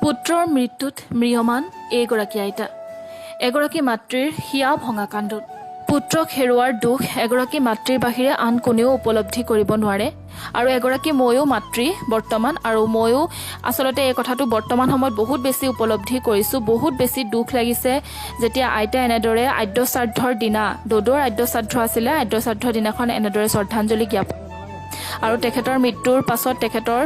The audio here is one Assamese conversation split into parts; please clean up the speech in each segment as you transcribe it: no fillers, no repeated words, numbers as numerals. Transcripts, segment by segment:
পুত্ৰৰ মৃত্যুত ম্ৰিয়মান এইগৰাকী আইতা, এগৰাকী মাতৃৰ হিয়া ভঙা কান্দোন। পুত্ৰক হেৰুৱাৰ দুখ এগৰাকী মাতৃৰ বাহিৰে আন কোনেও উপলব্ধি কৰিব নোৱাৰে। আৰু এগৰাকী ময়ো মাতৃ বৰ্তমান, আৰু ময়ো আচলতে এই কথাটো বৰ্তমান সময়ত বহুত বেছি উপলব্ধি কৰিছোঁ। বহুত বেছি দুখ লাগিছে যেতিয়া আইতা এনেদৰে আদ্য শ্ৰাদ্ধৰ দিনা, দদৌৰ আদ্য শ্ৰাদ্ধ আছিলে, আদ্য শ্ৰাদ্ধৰ দিনাখন এনেদৰে শ্ৰদ্ধাঞ্জলি জ্ঞাপন আৰু তেখেতৰ মৃত্যুৰ পাছত তেখেতৰ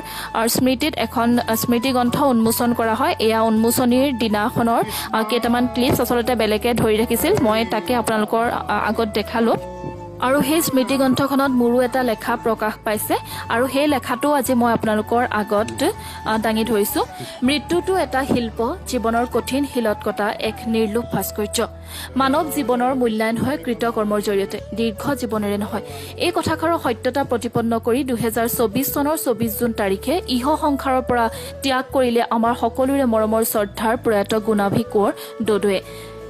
স্মৃতিত এখন স্মৃতিগ্ৰন্থ উন্মোচন কৰা হয়। এয়া উন্মোচনীৰ দিনাখনৰ কেইটামান ক্লিপছ আচলতে বেলেগে ধৰি ৰাখিছিল, মই তাকে আপোনালোকৰ আগত দেখালোঁ। আৰু সেই স্মৃতিগ্ৰন্থখনত মোৰো এটা লেখা প্ৰকাশ পাইছে, আৰু সেই লেখাটো আজি মই আপোনালোকৰ আগত দাঙি ধৰিছোঁ। মৃত্যুটো এটা শিল্প, জীৱনৰ কঠিন শিলত কটা এক নিৰ্লোভ ভাস্কৰ্য। মানৱ জীৱনৰ মূল্যায়ন হয় কৃতকৰ্মৰ জৰিয়তে, দীৰ্ঘ জীৱনেৰে নহয়। এই কথাষাৰৰ সত্যতা প্ৰতিপন্ন কৰি 2024 চনৰ 24 জুন তাৰিখে ইহ সংসাৰৰ পৰা ত্যাগ কৰিলে আমাৰ সকলোৰে মৰমৰ শ্ৰদ্ধাৰ প্ৰয়াত গুণাভি কোঁৱৰ দদৌৱে।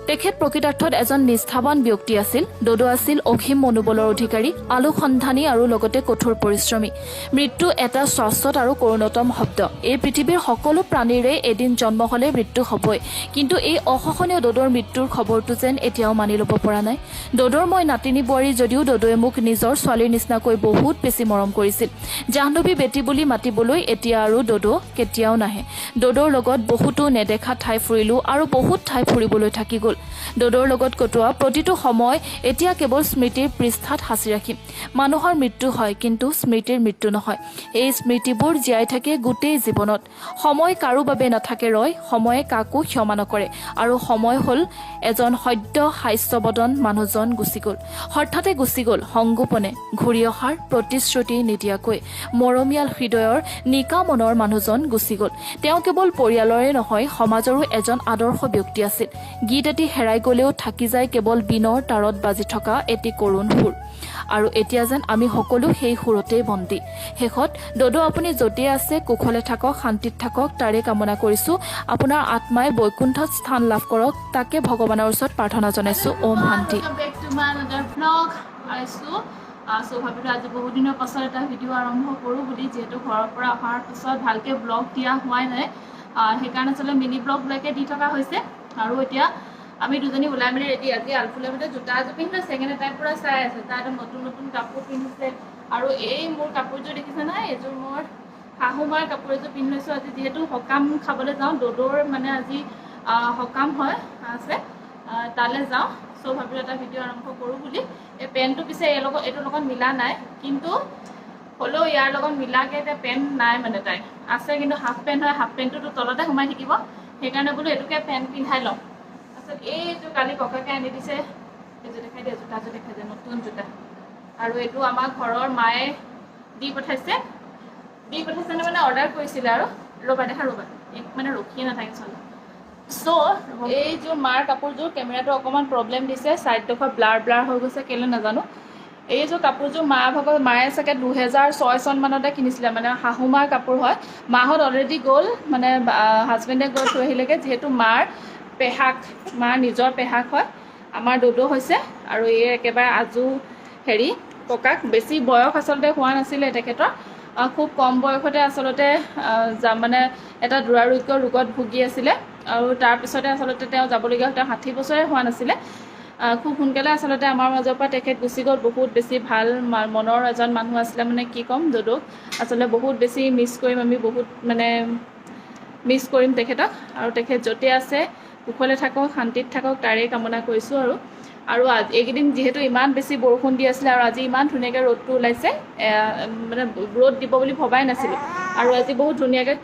তেখেত প্ৰকৃতাৰ্থত এজন নিষ্ঠাৱান ব্যক্তি আছিল। দদৌ আছিল অসীম মনোবলৰ অধিকাৰী, আলোকসন্ধানী আৰু লগতে কঠোৰ পৰিশ্ৰমী। মৃত্যু এটা শাশ্বত আৰু কৰুণতম শব্দ। এই পৃথিৱীৰ সকলো প্ৰাণীৰে এদিন জন্ম হ'লে মৃত্যু হ'বই, কিন্তু এই অসহনীয় দদৌৰ মৃত্যুৰ খবৰটো যেন এতিয়াও মানি ল'ব পৰা নাই। দদৌৰ মই নাতিনী বোৱাৰী যদিও দদৌৱে মোক নিজৰ ছোৱালীৰ নিচিনাকৈ বহুত বেছি মৰম কৰিছিল। জাহ্নৱী বেটী বুলি মাতিবলৈ এতিয়া আৰু দদৌ কেতিয়াও নাহে। দদৌৰ লগত বহুতো নেদেখা ঠাই ফুৰিলোঁ আৰু বহুত ঠাই ফুৰিবলৈ থাকি গ'ল। দদৌৰ লগত কটোৱা প্ৰতিটো সময় এতিয়া কেৱল স্মৃতিৰ পৃষ্ঠাত সাঁচি ৰাখিম। মানুহৰ মৃত্যু হয়, কিন্তু স্মৃতিৰ মৃত্যু নহয়। এই স্মৃতিবোৰ জীয়াই থাকে গোটেই জীৱনত। সময় কাৰো বাবে নাথাকে ৰয়, সময়ে কাকো ক্ষমা নকৰে। আৰু সময় হ'ল এজন সদ্য হাস্যবদন মানুহজন গুচি গ'ল, হঠাতে গুচি গ'ল সংগোপনে, ঘূৰি অহাৰ প্ৰতিশ্ৰুতি নিদিয়াকৈ। মৰমীয়াল হৃদয়ৰ নিকা মনৰ মানুহজন গুচি গ'ল। তেওঁ কেৱল পৰিয়ালৰে নহয়, সমাজৰো এজন আদৰ্শ ব্যক্তি আছিল। গীত এটি হেৰাই গ'লেও থাকি যায় কেৱল বীণৰ তাঁৰত বাজি থকা এটি কৰুণ সুৰ। আৰু এতিয়া যেন আমি সকলো সেই সুৰতেই বন্দী। শেষত দদৌ আপুনি য'তেই আছে কুশলে থাকক, শান্তিত থাকক, তাৰে কামনা কৰিছোঁ। আপোনাৰ আত্মাই বৈকুণ্ঠত স্থান লাভ কৰক, তাকে ভগৱানৰ ওচৰত প্ৰাৰ্থনা জনাইছোঁ। ওম শান্তি। ভাবিলোঁ আজি বহুত দিনৰ পাছত এটা ভিডিঅ' আৰম্ভ কৰোঁ বুলি, যিহেতু ঘৰৰ পৰা অহাৰ পিছত ভালকৈ ব্লগ দিয়া হোৱাই নাই, সেইকাৰণে আচলতে মিনি ব্লগবিলাকে দি থকা হৈছে। আৰু এতিয়া আমি দুজনী ওলাই মেলি ৰেডি। আজি আলফুলে মতে জোতা এযোৰ পিন্ধিলে, ছেকেণ্ড টাইম পৰা চাই আছে, তাই একদম নতুন নতুন কাপোৰ পিন্ধিছে। আৰু এই মোৰ কাপোৰযোৰ দেখিছে নাই, এইযোৰ মোৰ শাহু মাৰ কাপোৰ এযোৰ পিন্ধি লৈছোঁ। আজি যিহেতু সকাম খাবলৈ যাওঁ, দদৌৰ মানে আজি সকাম হয় আছে, তালৈ যাওঁ। চ' ভাবিলোঁ এটা ভিডিঅ' আৰম্ভ কৰোঁ বুলি। এই পেণ্টটো পিছে এইটোৰ লগত মিলা নাই, কিন্তু হ'লেও ইয়াৰ লগত মিলাকৈ এতিয়া পেণ্ট নাই মানে তাই আছে, কিন্তু হাফ পেণ্ট হয়, হাফ পেণ্টটোতো তলতে সোমাই থাকিব, সেইকাৰণে বোলো এইটোকে পেণ্ট পিন্ধাই ল'ম। তাৰপিছত এইযোৰ কালি ককাকে আনি দিছে, এইযোৰ দেখাই দিয়ে, জোতাযোৰ দেখাই দিয়ে, নতুন জোতা। আৰু এইটো আমাৰ ঘৰৰ মায়ে দি পঠাইছে মানে অৰ্ডাৰ কৰিছিলে। আৰু ৰ'বা মানে ৰখিয়ে নাথাকে চোন। চ' এইযোৰ মাৰ কাপোৰযোৰ কেমেৰাটো অকণমান প্ৰব্লেম দিছে, ছাইডডোখৰ ব্লাৰ হৈ গৈছে, কেলৈ নাজানো। এইযোৰ কাপোৰযোৰ মায়ে চাগে 2006 চন মানতে কিনিছিলে, মানে শাহু মাৰ কাপোৰ হয়। মাহঁত অলৰেডি গ'ল, মানে হাজবেণ্ডে গৈ থৈ আহিলেগৈ, যিহেতু মাৰ নিজৰ পেহাক হয়। আমাৰ দদৌ হৈছে, আৰু এই একেবাৰে আজু ককাক। বেছি বয়স আচলতে হোৱা নাছিলে তেখেতৰ, খুব কম বয়সতে আচলতে মানে এটা দুৰাৰোগ্য ৰোগত ভুগি আছিলে। আৰু তাৰপিছতে আচলতে তেওঁ যাবলগীয়া হ'ল, তেওঁ 60 বছৰে হোৱা নাছিলে। খুব সোনকালে আচলতে আমাৰ মাজৰ পৰা তেখেত গুচি গ'ল। বহুত বেছি ভাল মনৰ এজন মানুহ আছিলে, মানে কি ক'ম, দদৌক আচলতে বহুত বেছি মিছ কৰিম আমি, বহুত মানে মিছ কৰিম তেখেতক। আৰু তেখেত য'তে আছে কুশলে থাকক, শান্তিত থাকক, তাৰেই কামনা কৰিছোঁ। আৰু এইকেইদিন যিহেতু ইমান বেছি বৰষুণ দি আছিলে, আৰু আজি ইমান ধুনীয়াকৈ ৰ'দটো ওলাইছে, মানে ৰ'দ দিব বুলি ভবাই নাছিলোঁ। আৰু আজি বহুত ধুনীয়াকৈ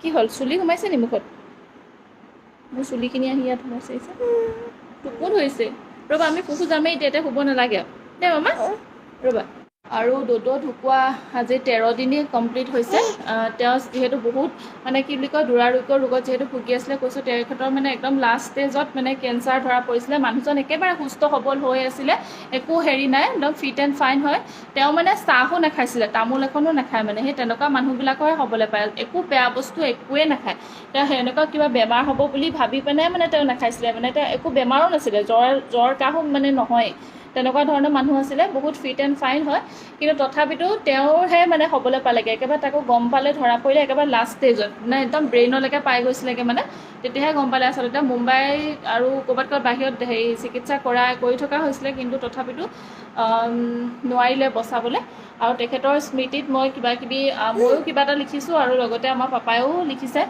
কি হ'ল চুলি সোমাইছে নি মুখত? মোৰ চুলিখিনি আহি ইয়াত সোমাইছে, টোপো ধৰিছে। ৰ'বা, আমি পুখু যামেই এতিয়া শুব নালাগে দে মামা, ৰ'বা। আৰু দদৌ ঢুকুৱা আজি 13 দিনেই কমপ্লিট হৈছে। তেওঁ যিহেতু বহুত মানে কি বুলি কয়, দুৰাৰোগ্য ৰোগত যিহেতু ভুগি আছিলে, কৈছোঁ তেখেতৰ মানে একদম লাষ্ট ষ্টেজত মানে কেঞ্চাৰ ধৰা পৰিছিলে। মানুহজন একেবাৰে সুস্থ সবল হৈ আছিলে, একো নাই, একদম ফিট এণ্ড ফাইন হয়। তেওঁ মানে চাহো নাখাইছিলে, তামোল এখনো নাখায়, মানে সেই তেনেকুৱা মানুহবিলাকৰহে হ'বলৈ পায়। একো বেয়া বস্তু একোৱে নাখায়। তেওঁ সেনেকুৱা কিবা বেমাৰ হ'ব বুলি ভাবি পেলাই মানে তেওঁ নাখাইছিলে, মানে তেওঁ একো বেমাৰো নাছিলে, জ্বৰ কাহো মানে নহয়। তেনেকুৱা ধৰণৰ মানুহ আছিলে, বহুত ফিট এণ্ড ফাইন হয়, কিন্তু তথাপিতো তেওঁৰহে মানে হ'বলৈ পালেগৈ। একেবাৰে তাকো গম পালে, ধৰা পৰিলে একেবাৰে লাষ্ট ষ্টেজত, মানে একদম ব্ৰেইনলৈকে পাই গৈছিলেগৈ। মানে তেতিয়াহে গম পালে আচলতে মুম্বাই আৰু ক'ৰবাত বাহিৰত চিকিৎসা কৰি থকা হৈছিলে, কিন্তু তথাপিতো নোৱাৰিলে বচাবলৈ। আৰু তেখেতৰ স্মৃতিত মই ময়ো কিবা এটা লিখিছোঁ, আৰু লগতে আমাৰ পাপায়ো লিখিছে।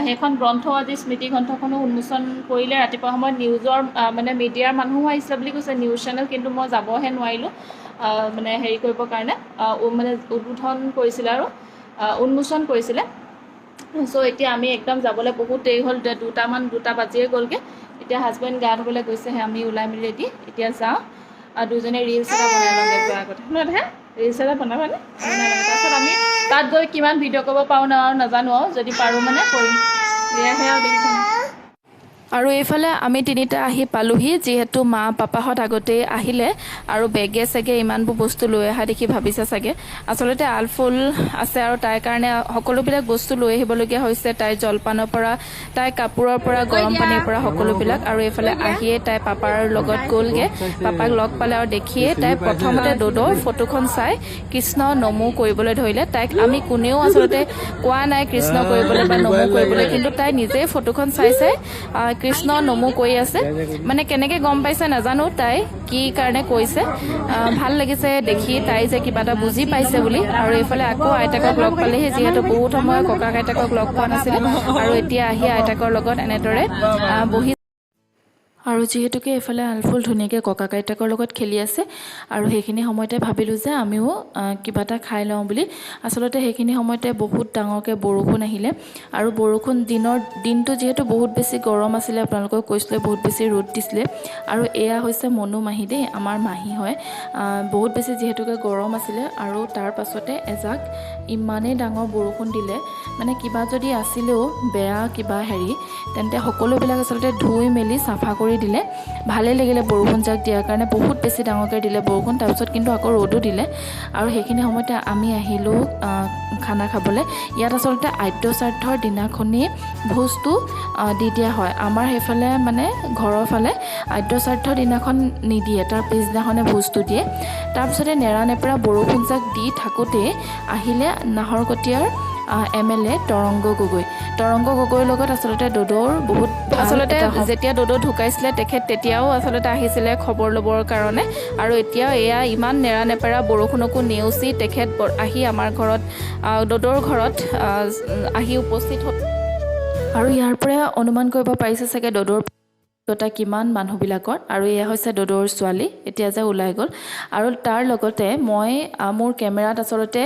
সেইখন গ্ৰন্থ, আজি স্মৃতি গ্ৰন্থখনো উন্মোচন কৰিলে। ৰাতিপুৱা সময়ত নিউজৰ মানে মিডিয়াৰ মানুহো আহিছিলে বুলি কৈছে, নিউজ চেনেল, কিন্তু মই যাবহে নোৱাৰিলোঁ মানে কৰিবৰ কাৰণে, মানে উদ্বোধন কৰিছিলে আৰু উন্মোচন কৰিছিলে। চ' এতিয়া আমি একদম যাবলৈ বহুত দেৰি হ'ল, 2 বাজিয়ে গ'লগৈ। এতিয়া হাজবেণ্ড গা ধুবলৈ গৈছেহে, আমি ওলাই মেলি ৰেডি, এতিয়া যাওঁ আৰু দুজনে ৰিলচ এটা বনাই লওঁগৈ যোৱাৰ আগতে। নহয় ৰিলচ এটা বনাবানে? তাৰপিছত আমি তাত গৈ কিমান ভিডিঅ' কৰিব পাৰোঁ আৰু নাজানো, আৰু যদি পাৰোঁ মানে কৰিম। এয়াহে আৰু দেখিছোঁ। আৰু এইফালে আমি তিনিটা আহি পালোহি, যিহেতু মা পাপাহঁত আগতেই আহিলে আৰু বেগে চেগে ইমানবোৰ বস্তু লৈ অহা দেখি ভাবিছে চাগে। আচলতে আলফুল আছে আৰু তাইৰ কাৰণে সকলোবিলাক বস্তু লৈ আহিবলগীয়া হৈছে, তাইৰ জলপানৰ পৰা, তাইৰ কাপোৰৰ পৰা, গৰম পানীৰ পৰা সকলোবিলাক। আৰু এইফালে আহিয়ে তাই পাপাৰ লগত গ'লগৈ, পাপাক লগ পালে আৰু দেখিয়ে তাই প্ৰথমতে ড'ডৰ ফটোখন চাই কৃষ্ণ নমো কৰিবলৈ ধৰিলে। তাইক আমি কোনেও আচলতে কোৱা নাই কৃষ্ণ কৰিবলৈ বা নমো কৰিবলৈ, কিন্তু তাই নিজেই ফটোখন চাই চাই কৃষ্ণ নমো কৰি আছে। মানে কেনেকৈ গম পাইছে নাজানো, তাই কি কাৰণে কৈছে। ভাল লাগিছে দেখি, তাই যে কিবা এটা বুজি পাইছে বুলি। আৰু এইফালে আকৌ আইতাকক লগ পালেহি, যিহেতু বহুত সময় ককাক আইতাকক লগ পোৱা নাছিলে, আৰু এতিয়া আহি আইতাকৰ লগত এনেদৰে বহি। আৰু যিহেতুকে এইফালে আলফুল ধুনীয়াকৈ ককাক আইতাকৰ লগত খেলি আছে, আৰু সেইখিনি সময়তে ভাবিলোঁ যে আমিও কিবা এটা খাই লওঁ বুলি। আচলতে সেইখিনি সময়তে বহুত ডাঙৰকৈ বৰষুণ আহিলে, আৰু দিনটো যিহেতু বহুত বেছি গৰম আছিলে, আপোনালোকক কৈছিলে বহুত বেছি ৰ'দ দিছিলে। আৰু এয়া হৈছে মনু মাহী দেই, আমাৰ মাহী হয়। বহুত বেছি যিহেতুকে গৰম আছিলে, আৰু তাৰ পাছতে এজাক ইমানেই ডাঙৰ বৰষুণ দিলে, মানে কিবা যদি আছিলেও বেয়া কিবা তেন্তে সকলোবিলাক আচলতে ধুই মেলি চাফা কৰি দিলে। ভালেই লাগিলে বৰষুণ যাক দিয়াৰ কাৰণে, বহুত বেছি ডাঙৰকৈ দিলে বৰষুণ। তাৰপিছত কিন্তু আকৌ ৰ'দো দিলে, আৰু সেইখিনি সময়তে আমি আহিলোঁ খানা খাবলৈ। ইয়াত আচলতে আদ্য শ্ৰাদ্ধৰ দিনাখনি ভোজটো দি দিয়া হয়। আমাৰ সেইফালে মানে ঘৰৰ ফালে আদ্য শ্ৰাদ্ধৰ দিনাখন নিদিয়ে, তাৰ পিছদিনাখনে ভোজটো দিয়ে। তাৰপিছতে নেৰানেপেৰা বৰষুণ যাক দি থাকোঁতেই আহিলে নাহৰকটীয়াৰ MLA তৰংগ গগৈৰ লগত আচলতে ড'ডৰ বহুত আচলতে যেতিয়া ড'ড ঢুকাইছিলে তেতিয়াও আচলতে আহিছিলে খবৰ ল'বৰ কাৰণে। আৰু এতিয়াও এয়া ইমান নেৰানেপেৰা বৰষুণকো নেওচি তেখেত আহি আমাৰ ঘৰত, ড'ডৰ ঘৰত আহি উপস্থিত হ'ল। আৰু ইয়াৰ পৰা অনুমান কৰিব পাৰিছে চাগে ড'ডৰ কিমান মানুহবিলাকৰ। আৰু এয়া হৈছে ড'ডৰ ছোৱালী, এতিয়া যে ওলাই গ'ল। আৰু তাৰ লগতে মই মোৰ কেমেৰাত আচলতে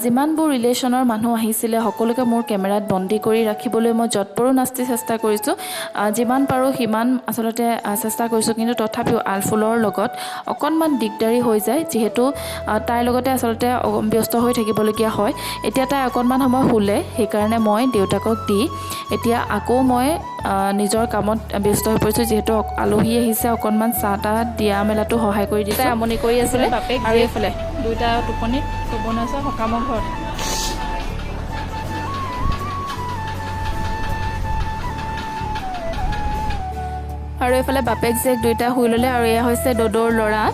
যিমানবোৰ ৰিলেশ্যনৰ মানুহ আহিছিলে সকলোকে মোৰ কেমেৰাত বন্দী কৰি ৰাখিবলৈ মই যৎপৰো নাস্তি চেষ্টা কৰিছোঁ, যিমান পাৰোঁ সিমান আচলতে চেষ্টা কৰিছোঁ। কিন্তু তথাপিও আলফুলৰ লগত অকণমান দিগদাৰী হৈ যায়, যিহেতু তাইৰ লগতে আচলতে ব্যস্ত হৈ থাকিবলগীয়া হয়। এতিয়া তাই অকণমান সময় শুলে, সেইকাৰণে মই দেউতাকক দি এতিয়া আকৌ মই নিজৰ কামত ব্যস্ত হৈ পৰিছোঁ। যিহেতু আলহী আহিছে, অকণমান চাহ তাহ দিয়া মেলাটো সহায় কৰি দিছে। আমনি কৰি আছিলে বাপেক, আৰু এইফালে দুইটা টোপনিত ক'ব নোৱাৰিছে সকামৰ ঘৰত। আৰু এইফালে বাপেক জীয়েক দুইটা শুই ল'লে। আৰু এয়া হৈছে ড'ডৰ ল'ৰা।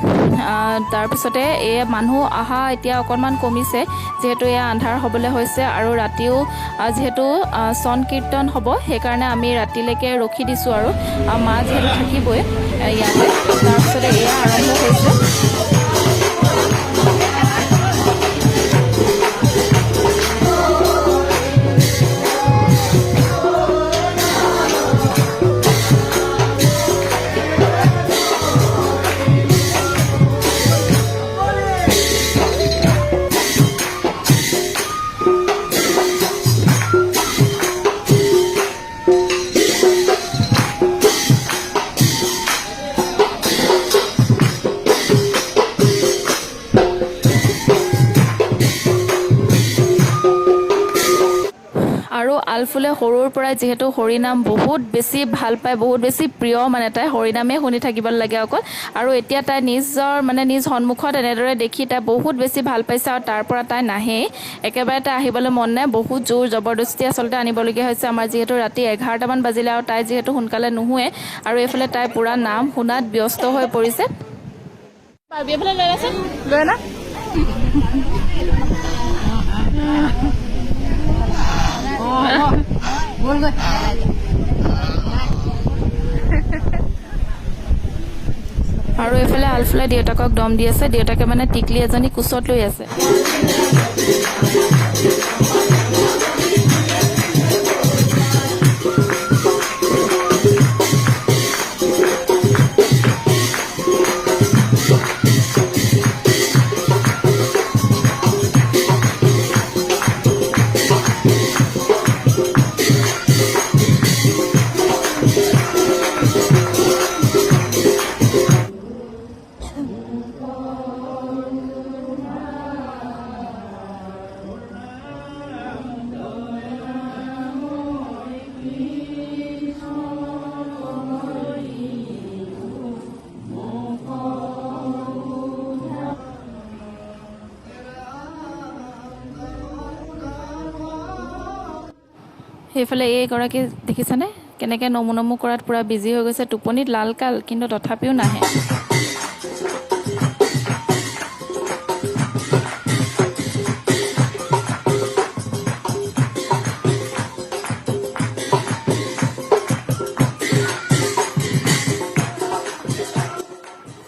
তাৰপিছতে এই মানুহ অহা এতিয়া অকণমান কমিছে, যিহেতু এয়া আন্ধাৰ হ'বলৈ হৈছে, আৰু ৰাতিও যিহেতু চন কীৰ্তন হ'ব, সেইকাৰণে আমি ৰাতিলৈকে ৰখি দিছোঁ। আৰু মা যিহেতু থাকিবই ইয়াতে, তাৰপিছতে এয়া আৰম্ভ হৈছে। আৰু আলফুলে সৰুৰ পৰাই যিহেতু হৰিনাম বহুত বেছি ভাল পায়, বহুত বেছি প্ৰিয়, মানে তাই হৰিনামেই শুনি থাকিব লাগে অকল। আৰু এতিয়া তাই নিজ সন্মুখত এনেদৰে দেখি তাই বহুত বেছি ভাল পাইছে, আৰু তাৰ পৰা তাই নাহেই, একেবাৰে তাই আহিবলৈ মন নাই। বহুত জোৰ জবৰদস্তি আচলতে আনিবলগীয়া হৈছে আমাৰ, যিহেতু ৰাতি 11টামান বাজিলে, আৰু তাই যিহেতু সোনকালে নুশুৱে, আৰু এইফালে তাই পূৰা নাম শুনাত ব্যস্ত হৈ পৰিছে। পাৰবি এফালে লৈ আছে লৈ না বল গৈ আৰু এফালে আলফালে দেউতাকক দম দি আছে দেউতাকে মানে টিকলি এজনী কোচত লৈ আছে সেইফালে এইগৰাকী দেখিছানে কেনেকৈ নমু নমু কৰাত পুৰা বিজি হৈ গৈছে টোপনিত লালকাল কিন্তু তথাপিও নাহে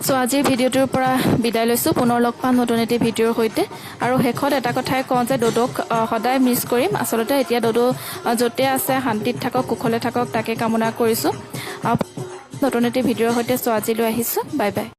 সো আজিৰ ভিডিঅ'টোৰ পৰা বিদায় লৈছোঁ পুনৰ লগ পাম নতুন এটি ভিডিঅ'ৰ সৈতে আৰু শেষত এটা কথাই কওঁ যে ডডোক সদায় মিছ কৰিম আচলতে এতিয়া ডডো য'তে আছে শান্তিত থাকক কুশলে থাকক তাকে কামনা কৰিছোঁ নতুন এটি ভিডিঅ'ৰ সৈতে সো আজিলৈ আহিছোঁ বাই বাই